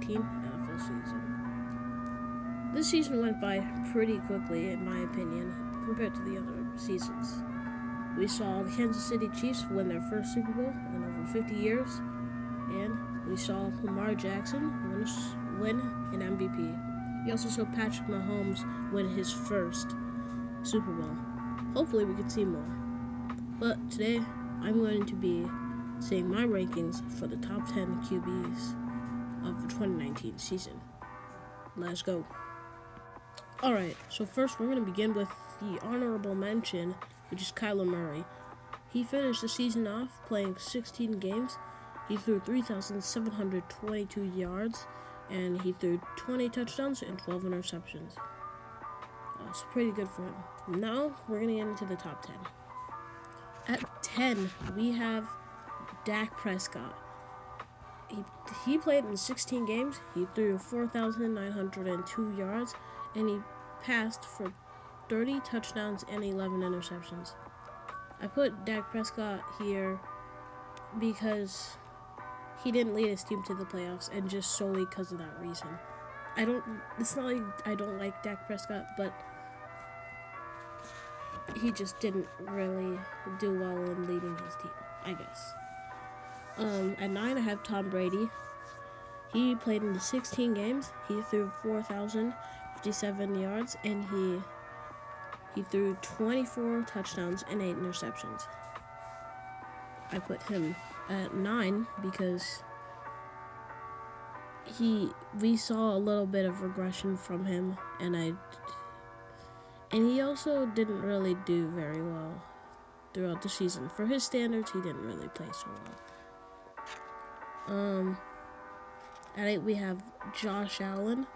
2019 NFL season. This season went by pretty quickly, in my opinion, compared to the other seasons. We saw the Kansas City Chiefs win their first Super Bowl in over 50 years, and we saw Lamar Jackson win an MVP. We also saw Patrick Mahomes win his first Super Bowl. Hopefully we can see more. But today, I'm going to be saying my rankings for the top 10 QBs of the 2019 season. Let's go. Alright, so first we're going to begin with the honorable mention, which is Kyler Murray. He finished the season off playing 16 games. He threw 3,722 yards, and he threw 20 touchdowns and 12 interceptions. It's pretty good for him. Now we're going to get into the top 10. At 10, we have Dak Prescott. He played in 16 games. He threw 4,902 yards, and he passed for 30 touchdowns and 11 interceptions. I put Dak Prescott here because he didn't lead his team to the playoffs, and just solely because of that reason. It's not like I don't like Dak Prescott, but he just didn't really do well in leading his team, I guess. At 9, I have Tom Brady. He played in the 16 games. He threw 4,057 yards, and he threw 24 touchdowns and 8 interceptions. I put him at 9 because we saw a little bit of regression from him, and he also didn't really do very well throughout the season. For his standards, he didn't really play so well. At 8, we have Josh Allen.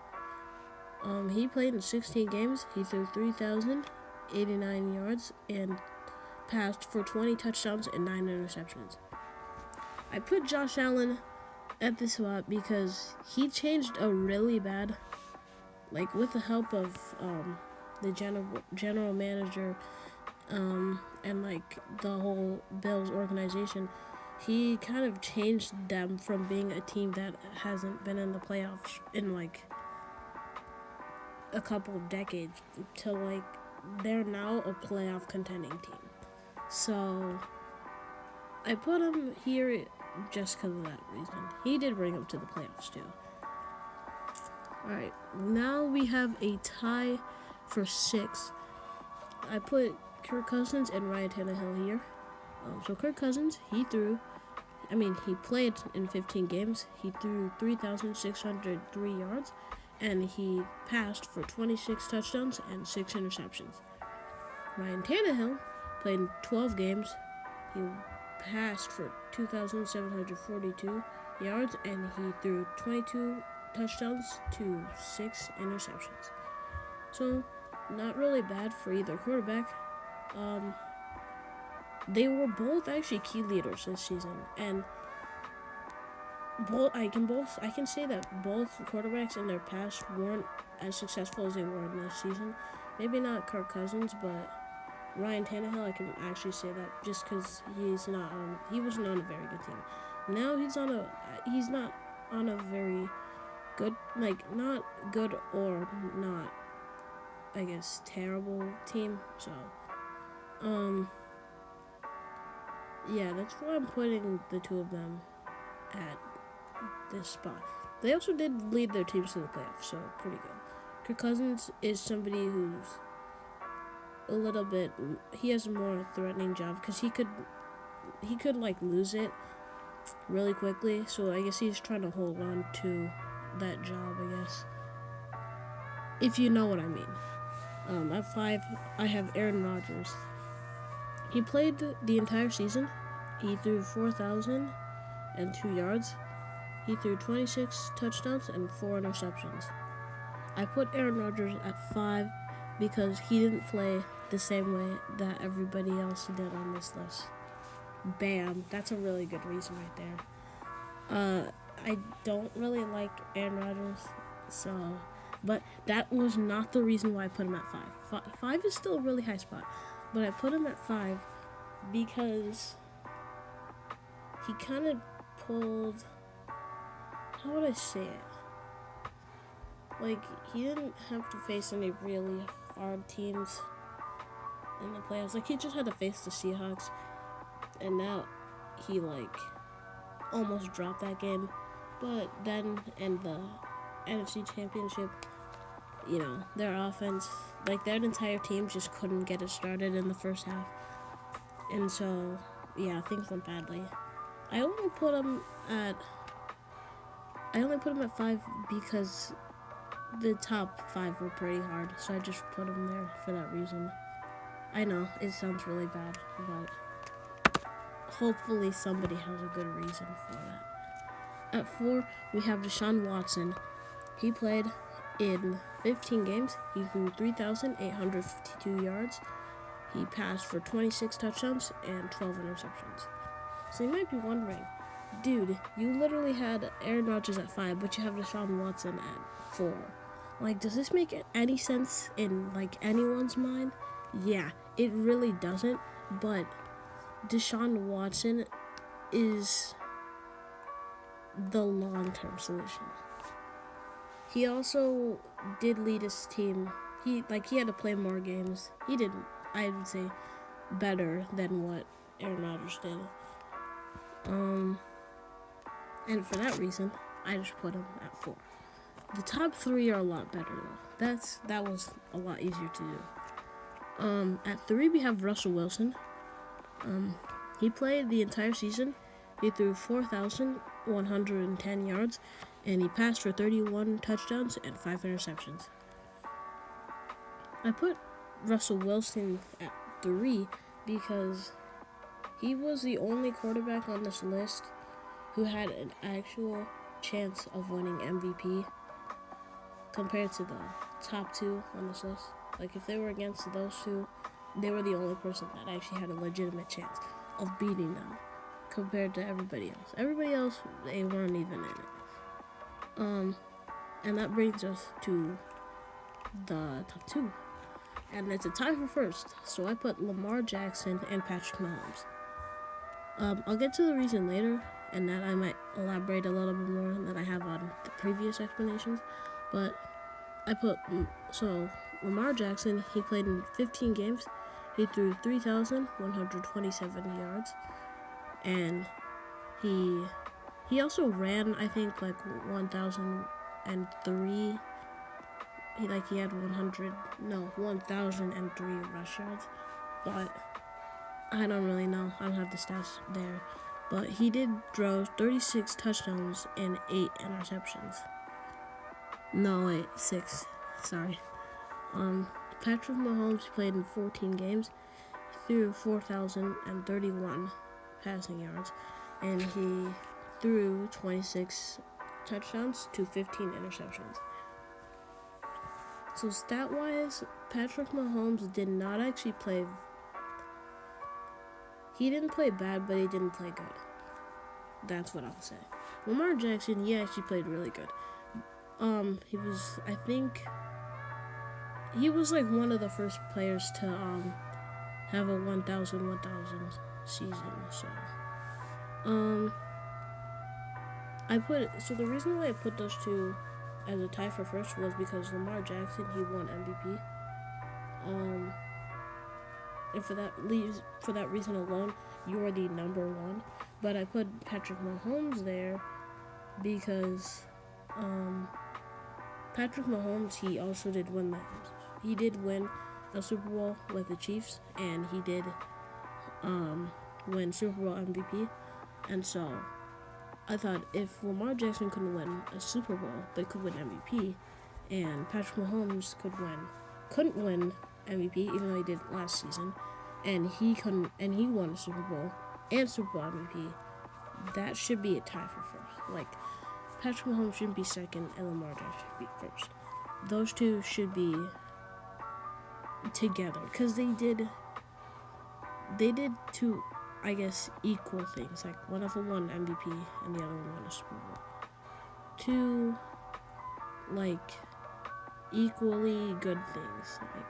He played in 16 games. He threw 3,089 yards and passed for 20 touchdowns and 9 interceptions. I put Josh Allen at this spot because he changed a really bad, with the help of the general manager and the whole Bills organization. He kind of changed them from being a team that hasn't been in the playoffs in a couple of decades to they're now a playoff contending team. So I put him here just because of that reason. He did bring him to the playoffs too. Alright, now we have a tie for 6. I put Kirk Cousins and Ryan Tannehill here. So Kirk Cousins, he played in 15 games. He threw 3,603 yards, and he passed for 26 touchdowns and 6 interceptions. Ryan Tannehill played in 12 games. He passed for 2,742 yards, and he threw 22 touchdowns to 6 interceptions. So, not really bad for either quarterback. They were both actually key leaders this season, and I can say that both quarterbacks in their past weren't as successful as they were in this season. Maybe not Kirk Cousins, but Ryan Tannehill, I can actually say that just because he wasn't on a very good team. Now he's not on a very good, not good or not, I guess, terrible team. So, yeah, that's why I'm putting the two of them at this spot. They also did lead their teams to the playoffs, so pretty good. Kirk Cousins is somebody who's a little bit, he has a more threatening job because he could lose it really quickly, so I guess he's trying to hold on to that job, I guess, if you know what I mean. At 5, I have Aaron Rodgers. He played the entire season. He threw 4,002 yards. He threw 26 touchdowns and 4 interceptions. I put Aaron Rodgers at 5 because he didn't play the same way that everybody else did on this list. Bam, that's a really good reason right there. I don't really like Aaron Rodgers, but that was not the reason why I put him at 5. 5 is still a really high spot, but I put him at 5 because he kind of pulled, how would I say it? like, he didn't have to face any really hard teams in the playoffs. Like, he just had to face the Seahawks, and now he, like, almost dropped that game. But then in the NFC Championship, you know, their offense, like, their entire team just couldn't get it started in the first half. And so, yeah, things went badly. I only put him at 5 because the top 5 were pretty hard, so I just put him there for that reason. I know, it sounds really bad, but hopefully somebody has a good reason for that. At 4, we have Deshaun Watson. He played in 15 games. He threw 3,852 yards. He passed for 26 touchdowns and 12 interceptions. So you might be wondering, dude, you literally had Aaron Rodgers at 5, but you have Deshaun Watson at 4. Like, does this make any sense in, like, anyone's mind? Yeah, it really doesn't, but Deshaun Watson is the long-term solution. He also did lead his team. He had to play more games. He did, I would say, better than what Aaron Rodgers did. And for that reason, I just put him at 4. The top 3 are a lot better though. That was a lot easier to do. At 3 we have Russell Wilson. He played the entire season. He threw 4,110 yards, and he passed for 31 touchdowns and 5 interceptions. I put Russell Wilson at 3 because he was the only quarterback on this list who had an actual chance of winning MVP compared to the top 2 on this list. Like, if they were against those 2, they were the only person that actually had a legitimate chance of beating them compared to everybody else. Everybody else, they weren't even in it. And that brings us to the top 2. And it's a tie for first, so I put Lamar Jackson and Patrick Mahomes. I'll get to the reason later, and that I might elaborate a little bit more than I have on the previous explanations. But so Lamar Jackson, he played in 15 games. He threw 3,127 yards, and he also ran, I think, like 1,003. He had 1,003 rush yards, but I don't really know. I don't have the stats there. But he did throw 36 touchdowns and 8 interceptions. No, wait, 6. Sorry. Patrick Mahomes played in 14 games. He threw 4,031 passing yards, and he threw 26 touchdowns to 15 interceptions. So stat-wise, Patrick Mahomes did not actually play. He didn't play bad, but he didn't play good. That's what I'll say. Lamar Jackson, he actually played really good. He was like one of the first players to have a 1,000 season. So the reason why I put those 2 as a tie for first was because Lamar Jackson, he won MVP. And for that reason alone, you are the number 1. But I put Patrick Mahomes there because Patrick Mahomes, he also did win a Super Bowl with the Chiefs, and he did win Super Bowl MVP. And so I thought if Lamar Jackson couldn't win a Super Bowl but could win MVP, and Patrick Mahomes couldn't win MVP even though he did last season, and he won a Super Bowl and Super Bowl MVP, that should be a tie for first. Like, Patrick Mahomes shouldn't be second and Lamar Jackson should be first. Those 2 should be together because they did 2, I guess, equal things. Like, one of them won MVP and the other one won a Super Bowl. 2 like equally good things, like,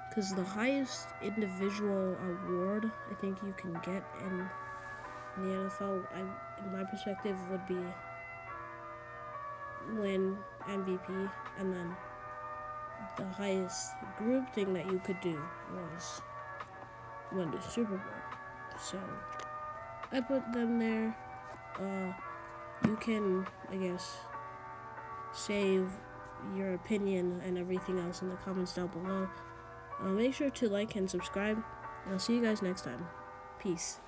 because the highest individual award I think you can get in the NFL, in my perspective, would be win MVP, and then the highest group thing that you could do was win the Super Bowl. So I put them there. You can, I guess, save your opinion and everything else in the comments down below. Make sure to like and subscribe, and I'll see you guys next time. Peace.